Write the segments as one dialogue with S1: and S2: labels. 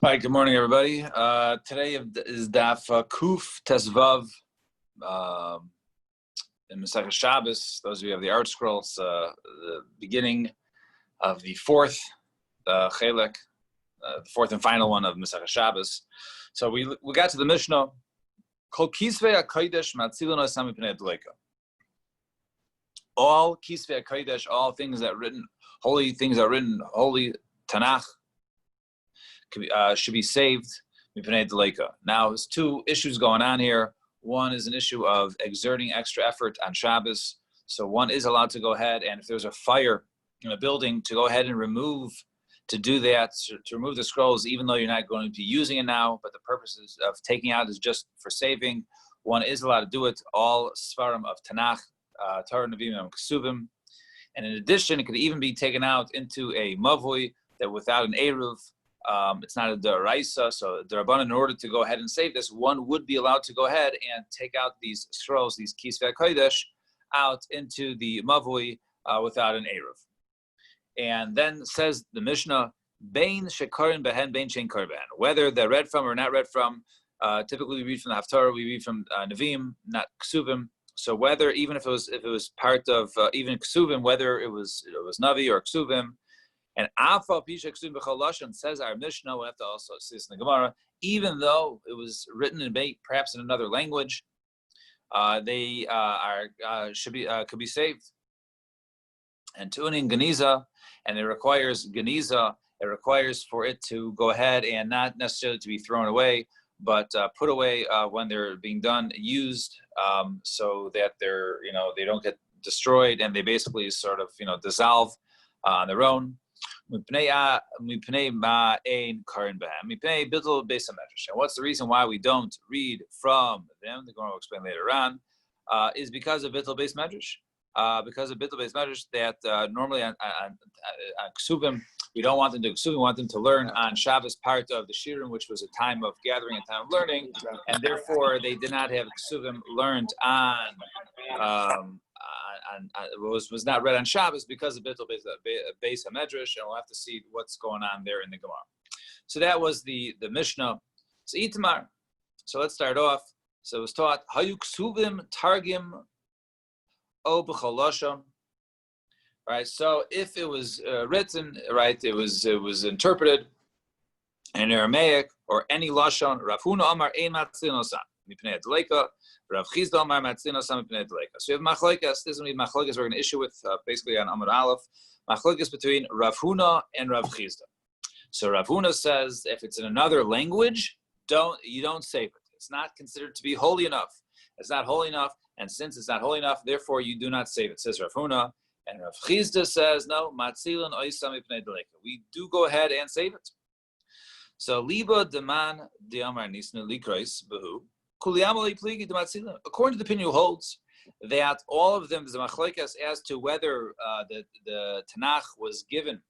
S1: Hi, good morning, everybody. Today is Daf Kuf Tesvav in Masechah Shabbos. Those of you who have the art scrolls, the beginning of the fourth Chelek, the fourth and final one of Masechah Shabbos. So we got to the Mishnah. Kol Kisvei HaKodesh Matzilon Osam Mipnei Adleika. All Kisvei HaKodesh, all things that are written, holy things that are written, holy Tanakh, should be saved. Now, there's two issues going on here. One is an issue of exerting extra effort on Shabbos. So one is allowed to go ahead, and if there's a fire in a building, to go ahead and remove the scrolls, even though you're not going to be using it now, but the purpose of taking out is just for saving. One is allowed to do it. All Svarim of Tanakh, Torah, Nevi'im, and Kesuvim. And in addition, it could even be taken out into a mavui that without an eruv. It's not a deraisa, so the Rabbanan, in order to go ahead and save this, one would be allowed to go ahead and take out these scrolls, these Kisvei HaKodesh, out into the Mavui without an Eruv. And then says the Mishnah, Bein Shekarin Behen, Bein Shein Kar Behen. Whether they're read from or not read from, typically we read from the Haftarah, we read from Nevi'im, not Ksuvim. So whether, even if it was part of, even Ksuvim, whether it was Navi or Ksuvim, and Afa Pisha Ksuvim B'chol Lashon, says our Mishnah, we'll have to also see this in the Gemara, even though it was written in perhaps in another language, they could be saved. And tuning Geniza, and it requires Geniza, it requires for it to go ahead and not necessarily to be thrown away, but put away when they're being used, so that they don't get destroyed, and they basically sort of dissolve on their own. And what's the reason why we don't read from them? The Gemara will explain later on. Is because of Bittul Beis Medrash. Because of Bittul Beis Medrash, that normally on Ksuvim, we don't want them to Ksuvim, we want them to learn on Shabbos, part of the Shirim, which was a time of gathering, a time of learning, and therefore they did not have Ksuvim learned was not read on Shabbos because of Bittul Beis Medrash, and we'll have to see what's going on there in the Gemara. So that was the Mishnah. So Itamar. So let's start off. So it was taught Hayu Ksuvim Targim O B'Cholosha. Right. So if it was written, right, it was interpreted in Aramaic or any lashon. Rav Huna Amar Ein Matzin Osam Mipnei Adleika. Rav Chizda Amar Matzin Osam Mipnei Adleika. So you have machlokes. This is going to be machlokes we're going to issue with basically on Amud Aleph. Machlokes between Rav Huna and Rav Chizda. So Rav Huna says if it's in another language, you don't save it. It's not considered to be holy enough. It's not holy enough, and since it's not holy enough, therefore you do not save it. Says Rav Huna. And Rav Chizda says, no, Matzilan Oisam Mipnei Adleika. We do go ahead and save it. So Liba Deman Diamar Nisna Likrais Behu. According to the opinion who holds that all of them, there's a machlokes as to whether the Tanakh was given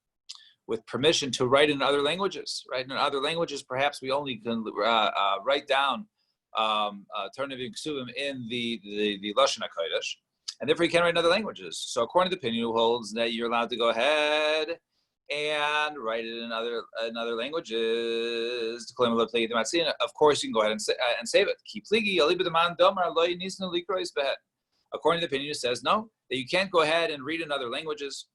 S1: with permission to write in other languages. Right, in other languages, perhaps we only can write down Torah Nevi'im Ksuvim in the Lashon HaKodesh, and therefore you can't write in other languages. So according to the opinion who holds that you're allowed to go ahead and write it in other languages, of course you can go ahead and save it. According to the opinion who says no, that you can't go ahead and read in other languages.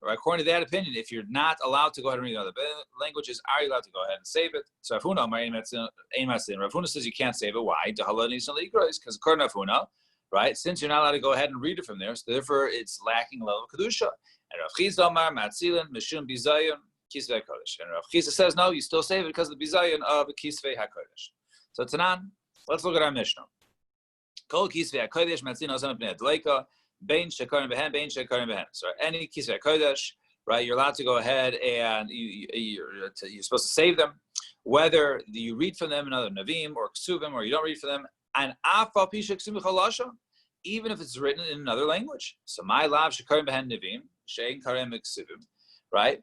S1: Or according to that opinion, if you're not allowed to go ahead and read in other languages, are you allowed to go ahead and save it? So Rav Huna says you can't save it. Why? Because according to Rav Huna, right, since you're not allowed to go ahead and read it from there, so therefore it's lacking a level of kedusha. And Rav Chizda Amar Matzilin Mishum Bizayon Kisvei HaKodesh. And Rav Chizda says no, you still save it because of the Bizayon of Kisvei HaKodesh. So Tanan, let's look at our Mishnah. Kol Kisvei HaKodesh Matzilin Osam Mipnei Adleika Bein Shekarim Behen Bein Shekarim Behen. So any Kisvei HaKodesh, right, you're allowed to go ahead and you're supposed to save them, whether you read from them in other Navim or Ksuvim or you don't read from them. And Afa Pisha Ksuvim B'chol Lashon, even if it's written in another language. So my lav Shekarim Behen Navim Shein Karem Ksuvim, right?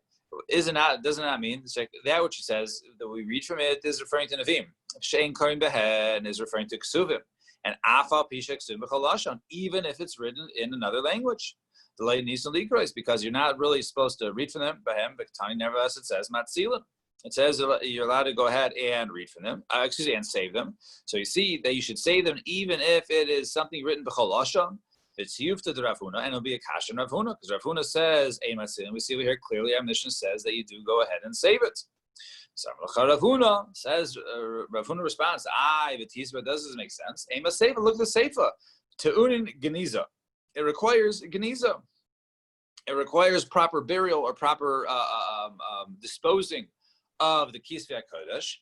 S1: Doesn't that mean that which it says that we read from it is referring to Navim? Shein Karim Behen is referring to Ksuvim, and Afal Pisha Ksuvim B'chol Lashon, even if it's written in another language. The lay Nisan Likros, because you're not really supposed to read from them. Behem, but Tani nevertheless it says Matzilan. It says you're allowed to go ahead and read from them, and save them. So you see that you should save them even if it is something written b'chol lashon. It's yufta to Rav Huna, and it'll be a kasha Rav Huna, because Rav Huna says ein matzilin. We see over here clearly our mission says that you do go ahead and save it. So Rav Huna says, Rav Huna responds, but does this make sense? Ein matzilin. Look at the seifa. Te'unin geniza. It requires geniza. It requires proper burial or proper disposing of the Kisvei HaKodesh.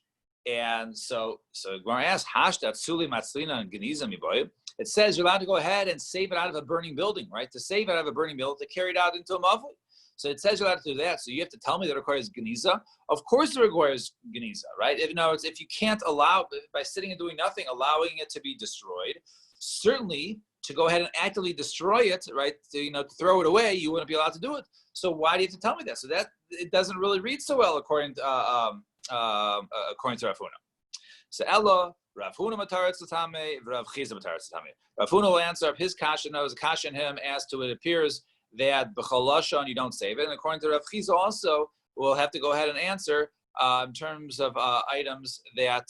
S1: And so Gemara asks, Hashdat Suli Matzlina and Geniza Miboy. It says you're allowed to go ahead and save it out of a burning building, right? To save it out of a burning building, to carry it out into a mavli. So it says you're allowed to do that. So you have to tell me that it requires Geniza. Of course it requires Geniza, right? If you can't allow, by sitting and doing nothing, allowing it to be destroyed, certainly to go ahead and actively destroy it, right? To throw it away, you wouldn't be allowed to do it. So why do you have to tell me that? So that it doesn't really read so well according to Rav Huna. So Ella, Rav Huna mataretz l'tamei, Rav Chiza mataretz l'tamei. Rav Huna will answer up his kasha. Knows a kasha in him as to it appears that b'chol lashon you don't save it, and according to Rav Chiza also will have to go ahead and answer in terms of items that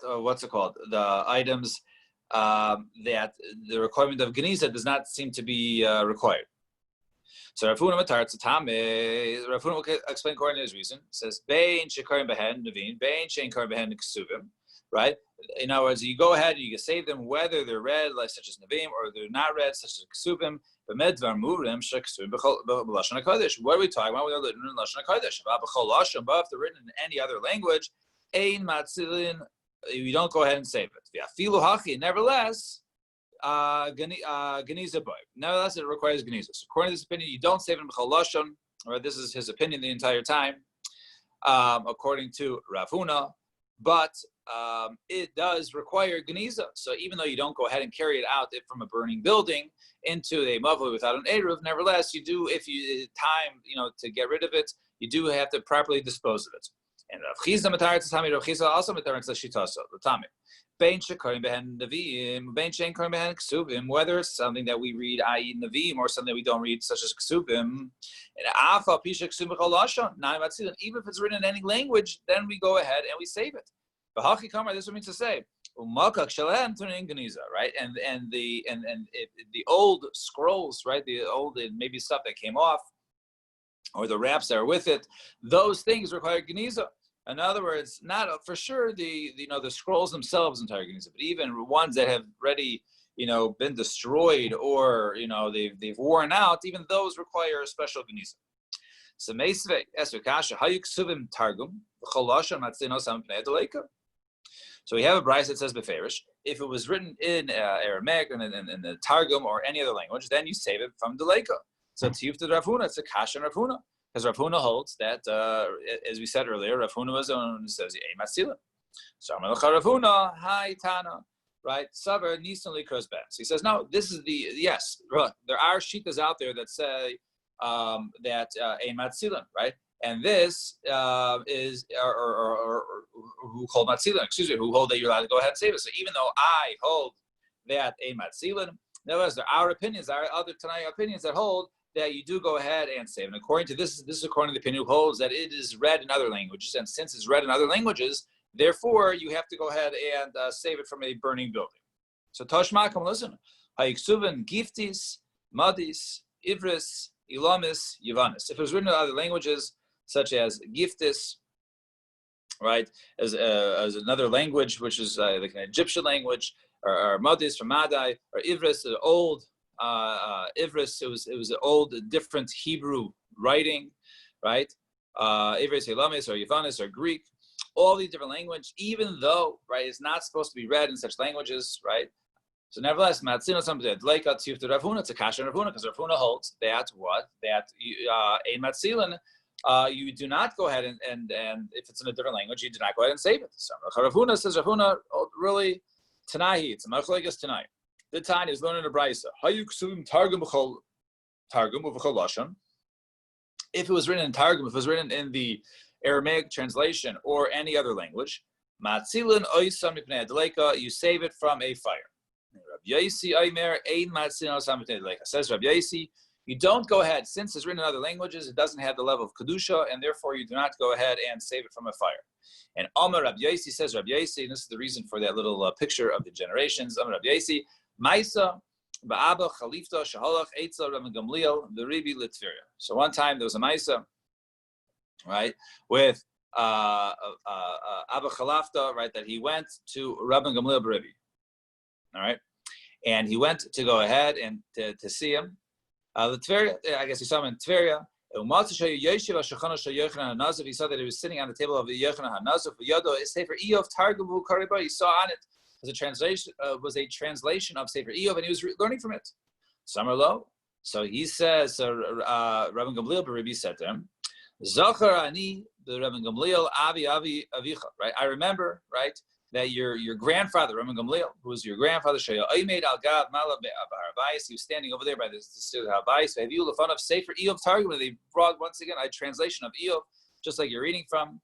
S1: what's it called? The items that the requirement of Geniza does not seem to be required. So Rav Huna mataretz l'tamei. Rav Huna will explain according to his reason. It says bein shekarim behen nevin, bein shein karim behen ksuvim. Right. In other words, you go ahead and you can save them whether they're read, like such as nevim, or they're not read, such as ksuvim. B'medvar murim sheksuvim b'lashon hakodesh. What are we talking about? We're written in lashon hakodesh. B'chol lashon, but if they're written in any other language, ein matzilin. You don't go ahead and save it. V'afilu hachi. Nevertheless. Geniza boy. Nevertheless, it requires Geniza. So according to this opinion, you don't save it in b'chol lashon, or this is his opinion the entire time, according to Rav Huna. But it does require Geniza. So even though you don't go ahead and carry it out from a burning building into a mavli without an eruv, nevertheless, you do, if you time, to get rid of it, you do have to properly dispose of it. And Rav Chiza mataretz l'tamei, Rav Chiza also mataretz l'tamei. Bein shekarim behen nevim, bein shein karim behen ksuvim. Whether it's something that we read, i.e. nevim, or something that we don't read, such as ksuvim, and afal pisha ksuvim b'chol lashon, na'im matzilin. Even if it's written in any language, then we go ahead and we save it. B'hachi kamar. This is what it means to say. Umakak shalem tunin geniza. Right, and the old scrolls, right, the old maybe stuff that came off, or the wraps that are with it, those things require geniza. In other words, not for sure the scrolls themselves entire Geniza, but even ones that have already been destroyed or they've worn out, even those require a special Geniza. So Meisve Esvekasha Hayuk Suvim Targum Cholasha Matzinos Ampnei Deleika. So we have a brayse that says beferish. If it was written in Aramaic and in the Targum or any other language, then you save it from Deleika. So Tiyuf to Rav Huna, it's a kasha Rav Huna. Because Rav Huna holds that, as we said earlier, Rav Huna was the one who says, Ei Matzilin. So Rav Huna, Hi Tana, right? Savar Nisan Likros Ben. So he says, no, this is yes, there are shittas out there that say that Ei Matzilin, right? And this is, or who hold Matzilin, who hold that you're allowed to go ahead and save it. So even though I hold that Ei Matzilin, nevertheless, there are opinions, there are other Tanai opinions that hold that you do go ahead and save. And according to this is according to the opinion who holds that it is read in other languages. And since it's read in other languages, therefore you have to go ahead and save it from a burning building. So Toshma, come listen. Hayiksuvin, Giftis, Madis, Ivris, Ilamis, Yavanis. If it was written in other languages, such as Giftis, right, as another language, which is like an Egyptian language, or Madis from Madai, or Ivris, the old Ivris, it was an old, different Hebrew writing, right? Ivris, Elamis, or Yavanis, or Greek, all these different languages, even though, right, it's not supposed to be read in such languages, right? So nevertheless, Matzino something that like Tziyuf to Rav Huna, it's a kasha Rav Huna, because Rav Huna holds that Ein Matzilin, you do not go ahead and if it's in a different language, you do not go ahead and save it. So Rav Huna says, Rav Huna, really, Tanahi, it's a machlekes Tanai. The Tanya is learning a brayso. Hayuk Suvim Targum b'chol lashon. If it was written in Targum, if it was written in the Aramaic translation or any other language, Matzilin oisam mipnei adleika, you save it from a fire. Rabbi Yosi Aimer ein matzilin oisam mipnei adleika. Says Rabbi Yosi, You don't go ahead, since it's written in other languages, it doesn't have the level of Kedusha, and therefore you do not go ahead and save it from a fire. And Amar Rabbi Yosi says, Rabbi Yosi, and this is the reason for that little picture of the generations. Amar Rabbi Yosi, Maisa, Ba'aba, Khalifta, Shahalach, Eitzel, Rabbi Gamliel, the Ribi Litviria. So one time there was a Maisa, right, with Abba Khalafta, right, that he went to Rabbi Gamliel Baribi. All right. And he went to go ahead and to see him. Tveria, I guess he saw him in Tveria. He saw that he was sitting on the table of the Yochanan HaNazir. He saw on it was a translation of Sefer Eov, and he was learning from it. Summer low. So he says, Rabbi Gamliel Baribi said to him, Zachar ani the Rabbi Gamliel Avi Avicha. Right? I remember, right, that your grandfather, Rabbi Gamliel, who was your grandfather, he was standing over there by the Habayis. Of Sefer Eov Targum. They brought once again a translation of Eov, just like you're reading from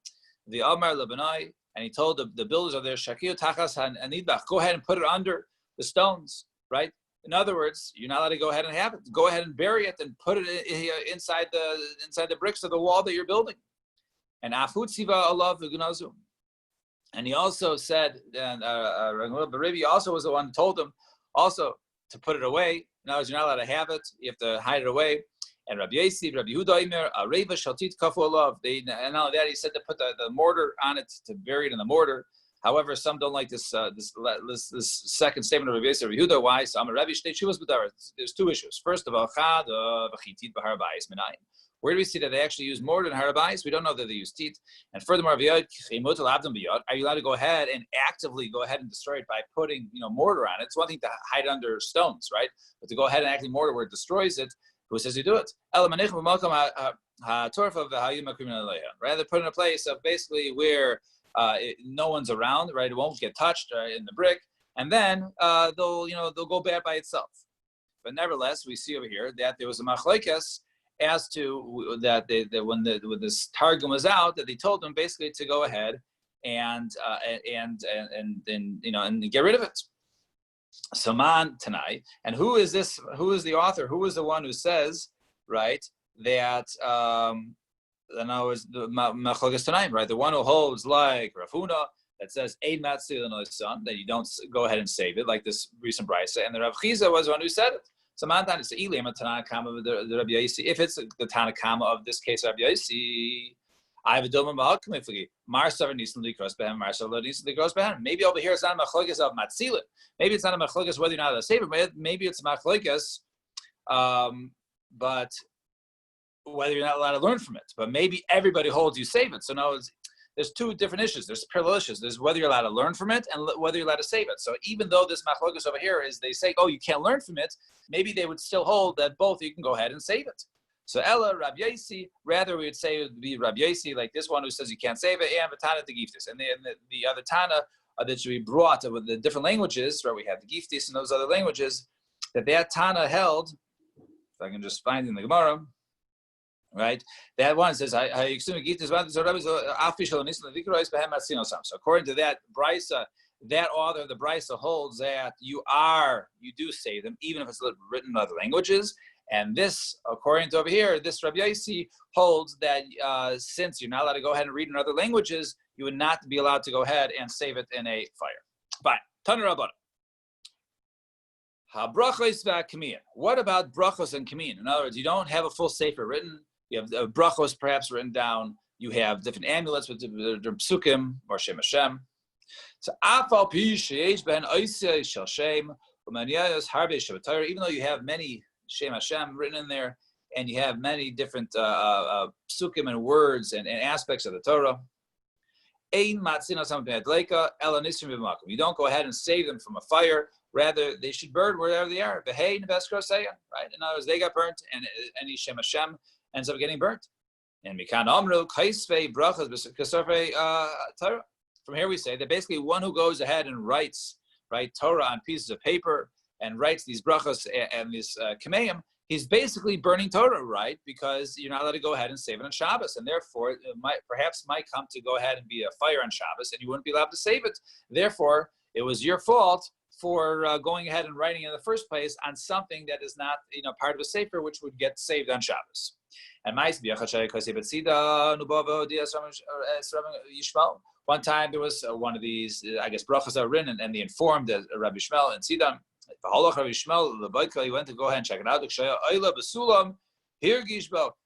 S1: the Amar Lebanai, and he told the builders of there, Shakir Tachas Hanidbach, go ahead and put it under the stones, right? In other words, you're not allowed to go ahead and have it. Go ahead and bury it and put it inside the bricks of the wall that you're building. And Afut Siva Allah V'Gunazum. And he also said, and Baribi also was the one who told him also to put it away. In other words, you're not allowed to have it. You have to hide it away. And Rabbi Yesi, Rabbi Yehuda Imer, Areva Shaltit Kafu Alav. And not only that, he said to put the mortar on it, to bury it in the mortar. However, some don't like this second statement of Rabbi Yesi, Rabbi Yehuda. Why? So I'm a Rabbi Shtei Shuvas B'dar. There's two issues. First of all, Chad V'chitit B'har Bayis Minayim. Where do we see that they actually use mortar in Harabais? We don't know that they use teeth. And furthermore, are you allowed to go ahead and actively go ahead and destroy it by putting mortar on it? It's one thing to hide under stones, right? But to go ahead and actually mortar where it destroys it, who says you do it? Rather put in a place of basically where no one's around, right? It won't get touched in the brick, and then they'll go bad by itself. But nevertheless, we see over here that there was a machlokes as to that when this targum was out, that they told them basically to go ahead and get rid of it. Saman Tanai. And who is this? Who is the author? Who is the one who says, right, that the Machlokes Tanaim, right? The one who holds like Rav Huna that says Eid Matzil son, that you don't go ahead and save it, like this recent brisa. And the Rav Chiza was the one who said it. Samantan is the Tanakama of the Rabbi Yossi. If it's the Tanakama of this case, Rabbi Yossi, I have a Dilma Mahalkamifli. Marsav Nisan Likros Behem, Marsav Nisan Likros Behem. Maybe over here it's not a machlokes of Matzilin. Maybe it's not a machlokes whether you're not allowed to save it. Maybe it's a machlokes, but whether you're not allowed to learn from it. But maybe everybody holds you save it. So now there's two different issues. There's parallel issues. There's whether you're allowed to learn from it and whether you're allowed to save it. So even though this machlokes over here is they say, oh, you can't learn from it, maybe they would still hold that both you can go ahead and save it. So Ella, Rabbi Yossi, rather we would say it would be Rabbi Yossi, like this one who says you can't save it, and Tana the Giftis. And the other Tana that should be brought with the different languages, where we have the Giftis and those other languages, that Tana held, if I can just find in the Gemara, right? That one says, so according to that, Brisa, that author, the Brisa holds that you do save them, even if it's written in other languages. And this, according to over here, this Rabbi Yossi holds that since you're not allowed to go ahead and read in other languages, you would not be allowed to go ahead and save it in a fire. Fine. Tanu Rabbanan. Ha-brachos v'ha-kamin. What about brachos and kamin? In other words, you don't have a full sefer written. You have brachos perhaps written down. You have different amulets with psukim or Shem Hashem. So, afal pi sheish ben oisei shel Shem u'maniyos harbe shavatayr. Even though you have many Shem Hashem written in there, and you have many different psukim and words and aspects of the Torah. You don't go ahead and save them from a fire. Rather, they should burn wherever they are. Right? In other words, they got burnt, and any Shem Hashem ends up getting burnt. And from here we say that basically one who goes ahead and writes Torah on pieces of paper and writes these brachos and these kameim, he's basically burning Torah, right? Because you're not allowed to go ahead and save it on Shabbos, and therefore it perhaps might come to go ahead and be a fire on Shabbos, and you wouldn't be allowed to save it. Therefore, it was your fault for going ahead and writing in the first place on something that is not, part of a sefer, which would get saved on Shabbos. And one time there was one of these, I guess, brachas are written, and they informed Rabbi Shmuel and Sidam. He went to go ahead and check it out. And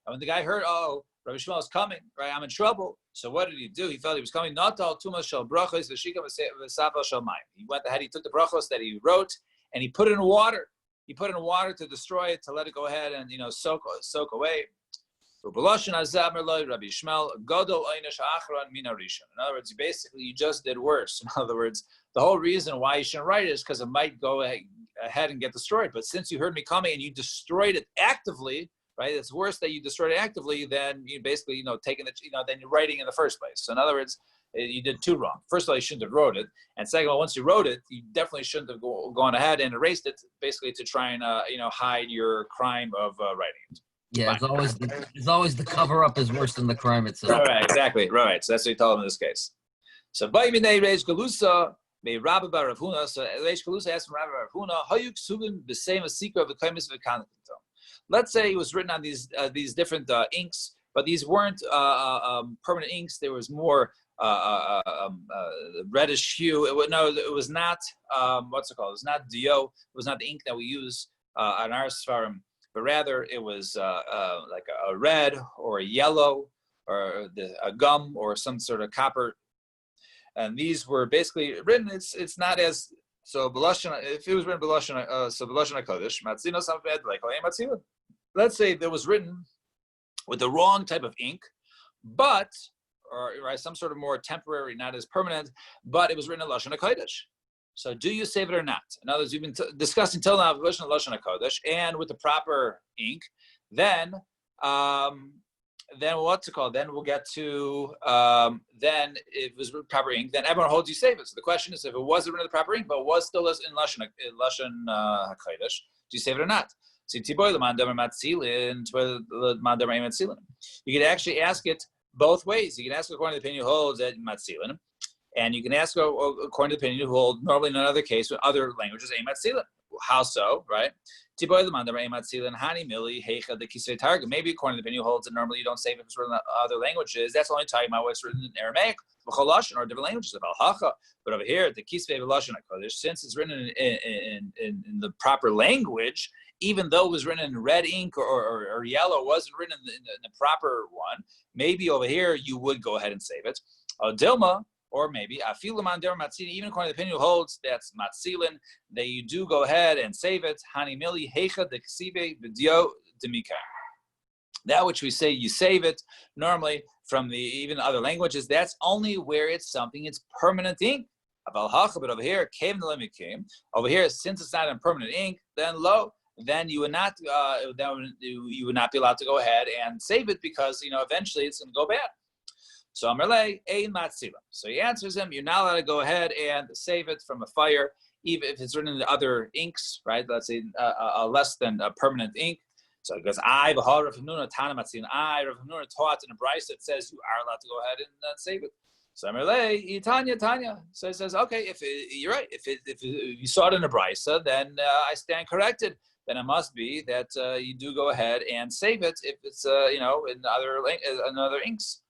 S1: when the guy heard, oh, Rabbi Shmuel is coming, right? I'm in trouble. So what did he do? He felt he was coming. Not all tumas shel brachos v'shikam v'safal shel mayim. He went ahead. He took the brachos that he wrote and he put it in water. He put it in water to destroy it, to let it go ahead and soak away. In other words, basically you just did worse. In other words, the whole reason why you shouldn't write it is because it might go ahead and get destroyed. But since you heard me coming and you destroyed it actively, right? It's worse that you destroyed it actively than you basically, taking it, than you're writing in the first place. So in other words, you did two wrong. First of all, you shouldn't have wrote it. And second of all, once you wrote it, you definitely shouldn't have gone ahead and erased it, basically to try and, hide your crime of writing it.
S2: Yeah, it's always the cover up is worse than the crime itself.
S1: Right, exactly. Right. So that's what he told him in this case. So Ba'imine Reish Galusa, may Rabbi Bar Rav Huna. So Reish Galusa asked from Rabbi Bar Rav Huna, Hayuk Sugin the same as secret of the Kaimis V'Kanakito. Let's say it was written on these different inks, but these weren't permanent inks. There was more reddish hue. It was not what's it called? It was not dio. It was not the ink that we use on our Sfarim, but rather it was like a red or a yellow or a gum or some sort of copper. And these were basically written. It's not as so. If it was written B'lashon HaKodesh, Matzino Samved like Matzino. Let's say that was written with the wrong type of ink, or some sort of more temporary, not as permanent, but it was written in Lashon HaKodesh. So do you save it or not? In other words, we've been discussing till now Lashon HaKodesh, and with the proper ink, then what's it called? Then we'll get to, then it was proper ink, then everyone holds you save it. So the question is, if it wasn't written in the proper ink, but was still in Lashon HaKodesh, do you save it or not? You could actually ask it both ways. You can ask according to the opinion who holds at Matzilin, and you can ask according to the opinion who hold normally in another case with other languages a Matzilin. How so, right? Maybe according to the opinion who holds that normally you don't save it if it's written in other languages. That's only talking about what's written in Aramaic or different languages of Al-Hacha. But over here, the Kisvei V'Lashon HaKodesh, since it's written in the proper language, even though it was written in red ink or yellow, wasn't written in the proper one, maybe over here you would go ahead and save it. Dilma, or maybe Afilaman Der Matzilin, even according to the opinion who holds that's Matzilin, that you do go ahead and save it. Hani Mili Hecha de Ksive V'Dio Demika. That which we say you save it normally from the even other languages, that's only where it's something it's permanent ink. But over here, over here, since it's not in permanent ink, then you would not be allowed to go ahead and save it because eventually it's going to go bad. So Amarle ein matzila. So he answers him, you're not allowed to go ahead and save it from a fire, even if it's written in other inks, right? Let's say a less than a permanent ink. So it goes, Rav Hamnuna taught in a brayso that says you are allowed to go ahead and save it. So Amarle, Tanya. So he says, okay, you're right. If you saw it in a brayso, then I stand corrected. Then it must be that you do go ahead and save it if it's in other inks.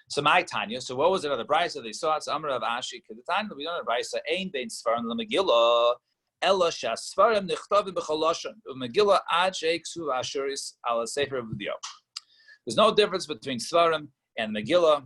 S1: So my Tanya. So what was it? Other brayso they saw it. So Amar Rav Ashi Kedetanya. We don't have brayso. Ein bein Sfarim leMegillah ella shasfarim nichtavim b'cholashon uMegillah ad sheiksu ashuris ala sefer v'dio. There's no difference between Sfarim and Megillah.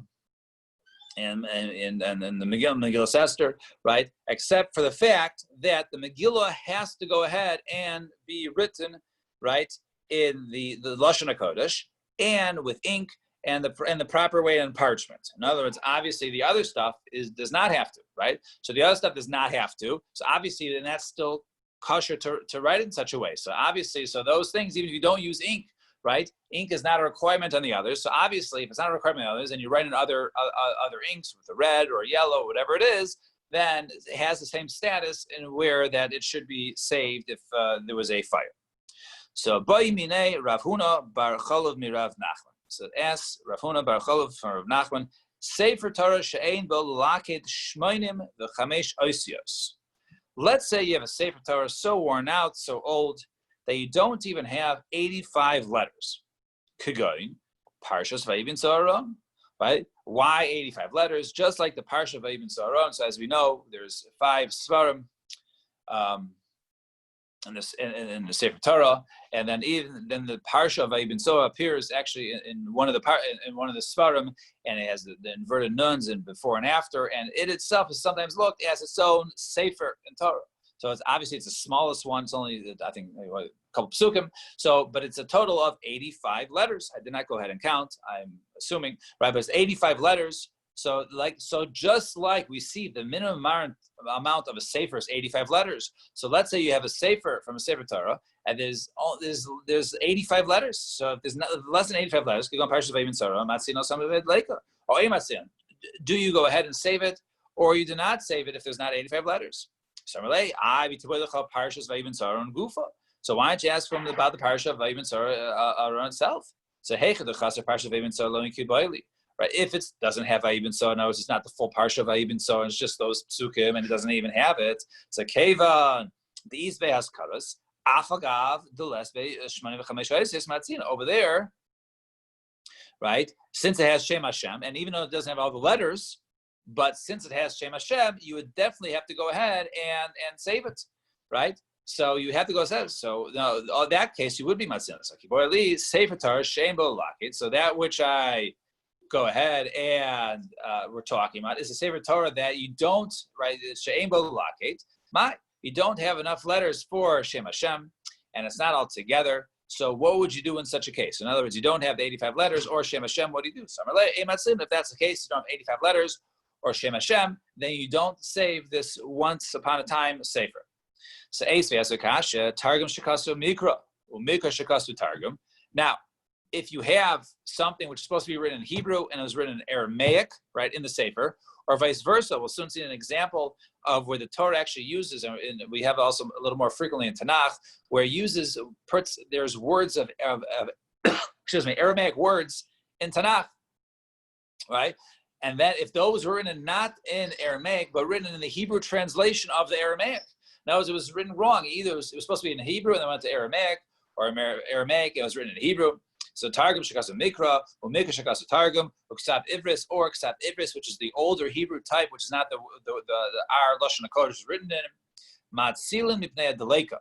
S1: And the Megillah Esther, right? Except for the fact that the Megillah has to go ahead and be written, right, in the Lashon HaKodesh and with ink and the proper way in parchment. In other words, obviously the other stuff does not have to, right? So the other stuff does not have to. So obviously then that's still kosher to write in such a way. So obviously, so those things, even if you don't use ink, right? Ink is not a requirement on the others. So obviously, if it's not a requirement on the others, and you write in other inks with a red or yellow, whatever it is, then it has the same status in where that it should be saved if there was a fire. So Ba'imine Rav Huna Bar Cholov Mirav Nachman. So ask Rav Huna Bar Cholov from Rav Nachman. Sefer Torah she'ein bo laket shmoinim v'chamesh oisios. Let's say you have a Sefer Torah so worn out, so old, that you don't even have 85 letters. Kegoin, Parshas Vayibin Tzara, right? Why 85 letters? Just like the Parsha Vayibin Tzara. So as we know, there's 5 Svarim in the Sefer Torah, and then the Parsha of Vayibin Tzara appears actually in one of the Svarim, and it has the inverted nuns and before and after, and it itself is sometimes looked as its own Sefer in Torah. So it's obviously the smallest one. It's only, I think, a couple psukim. So, but it's a total of 85 letters. I did not go ahead and count. I'm assuming, right? But it's 85 letters. So just like we see the minimum amount of a sefer is 85 letters. So let's say you have a sefer from a Sefer Torah, and there's 85 letters. So if there's less than 85 letters, you go on Parshas Vayibin Tzara, Matzino Samavid Leika, or Eimatzin. Do you go ahead and save it, or you do not save it if there's not 85 letters? So why don't you ask from about the Parsha of Vayibin Tzara itself? So right? If it doesn't have Vayibin Tzara, no, it's not the full Parsha of Vayibin Tzara, it's just those psukim, and it doesn't even have it. So Kevan, the Izbe has karas, Afagav, the Lesbe, Shmani v'chamesh Matzina. Over there, right? Since it has Shem Hashem, and even though it doesn't have all the letters, but since it has Shem Hashem, you would definitely have to go ahead and save it, right? So you have to go save it. So no, in that case, you would be Matzina. So Kibbor Li, Sefer Torah, Shem Bo Lakit. So that which I go ahead and we're talking about is a Sefer Torah that you don't, right? Shem Bo Lakit. You don't have enough letters for Shem Hashem, and it's not all together. So what would you do in such a case? In other words, you don't have the 85 letters or Shem Hashem. What do you do? If that's the case, you don't have 85 letters or Shem Hashem, then you don't save this once upon a time sefer. So Targum Shekasu Mikra, Mikra Shekasu Targum. Now, if you have something which is supposed to be written in Hebrew and it was written in Aramaic, right, in the sefer, or vice versa, we'll soon see an example of where the Torah actually uses, and we have also a little more frequently in Tanakh, where it there's words of Aramaic words in Tanakh, right? And that if those were written not in Aramaic, but written in the Hebrew translation of the Aramaic. In other words, it was written wrong. Either it was supposed to be in Hebrew and then went to Aramaic, or Aramaic, it was written in Hebrew. So Targum Shekasu Mikra, or Mikra Shekasu Targum, or Ksav Ivris, or Ksav Ivris, which is the older Hebrew type, which is not the Ar Lashon HaKodesh is written in. Matzilin Mipnei Adeleka,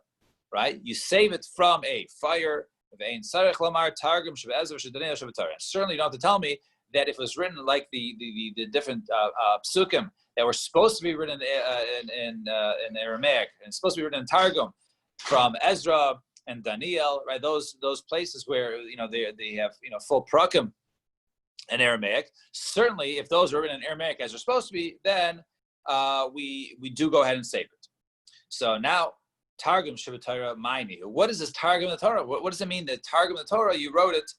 S1: right? You save it from a fire. Certainly you don't have to tell me that if it was written like the different psukim that were supposed to be written in Aramaic and supposed to be written in Targum from Ezra and Daniel, right? Those places where they have full prakim in Aramaic. Certainly, if those were written in Aramaic as they're supposed to be, then we do go ahead and save it. So now Targum Shabbat Torah Maini. What is this Targum of the Torah? What does it mean that Targum of the Torah you wrote it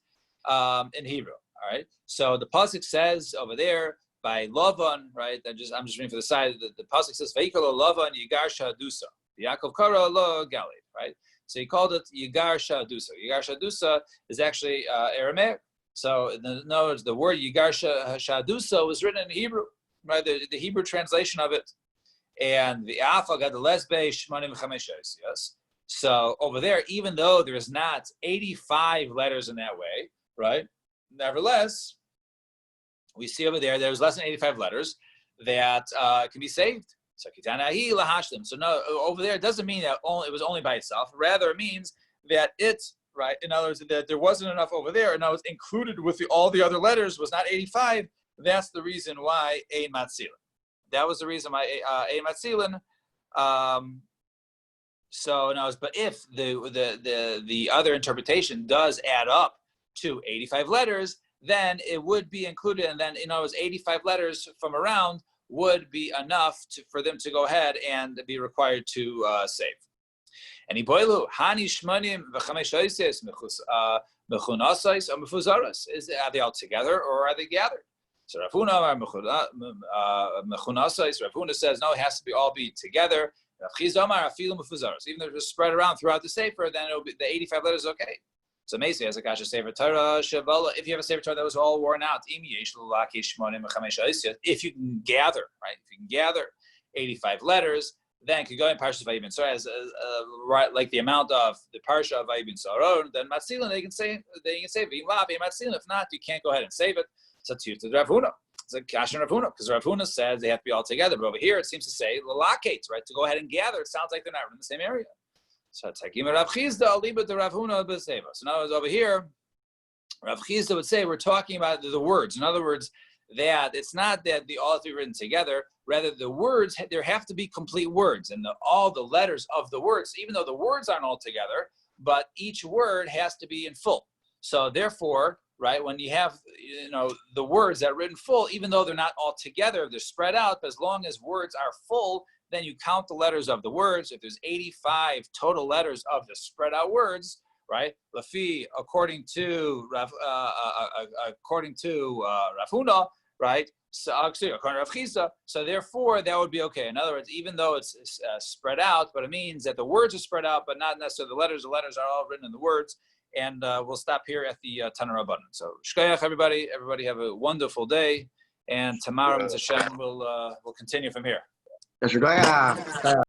S1: in Hebrew? All right. So the pasuk says over there by Lavan, right? I'm just reading for the side. The pasuk says Vayikol Lavan Yigar Shadusa. Yaakov Kara Lo Galid, right? So he called it Yigar Shadusa. Yigar Shadusa is actually Aramaic. So in other words, the word Yigar Shadusa was written in Hebrew, right? The Hebrew translation of it. And the Alpha got the Lesbe Shmanim Chameshes, yes. So over there, even though there's not 85 letters in that way, right? Nevertheless, we see over there's less than 85 letters that can be saved. So Kitanahi Lahashlim. So no, over there it doesn't mean that it was only by itself. Rather, it means that it's right. In other words, that there wasn't enough over there, and now it's included with all the other letters was not 85. That's the reason why Ein Matzilin. That was the reason why Ein Matzilin. So no, but if the other interpretation does add up to 85 letters, then it would be included, and then 85 letters from around would be enough for them to go ahead and be required to save. And Iboilu Hani Shmanim v'Chameshoises Mechunasais or Mefuzaras. Are they all together or are they gathered? So Rav Huna Mechunasais. Rav Huna says no, it has to all be together. Rav Chiz Omar Afilu Mefuzaras. Even if it's spread around throughout the sefer, then it'll be the 85 letters okay. So Mesi has a kasha sefer Torah shavala. If you have a sefer Torah that was all worn out, if you can gather, right? If you can gather 85 letters, then could go in Parsha Vayibin. So as right, like the amount of the Parsha of Vayibin Saron, then Matzilin they can say Matzilin. If not, you can't go ahead and save it. So to Rav Huna. It's like Kash and Rav Huna, because Rav Huna says they have to be all together. But over here, it seems to say locates, right? To go ahead and gather. It sounds like they're not in the same area. So Takim Rav Chizda, Liba to Rav Huna b'Seva. So now over here, Rav Chizda would say we're talking about the words. In other words, that it's not that the all have to be written together. Rather, the words, there have to be complete words, and all the letters of the words, even though the words aren't all together, but each word has to be in full. So therefore, right, when you have the words that are written full, even though they're not all together, they're spread out, but as long as words are full, then you count the letters of the words. If there's 85 total letters of the spread out words, right? Lafi, according to Rav Huna, right? So according to Rav Chizda, so therefore that would be okay. In other words, even though it's spread out, but it means that the words are spread out, but not necessarily the letters. The letters are all written in the words. And we'll stop here at the Tanur Rabbanan. So shkayach, everybody. Everybody have a wonderful day. And tomorrow, Mr. Hashem, we'll continue from here.
S3: Shkayach.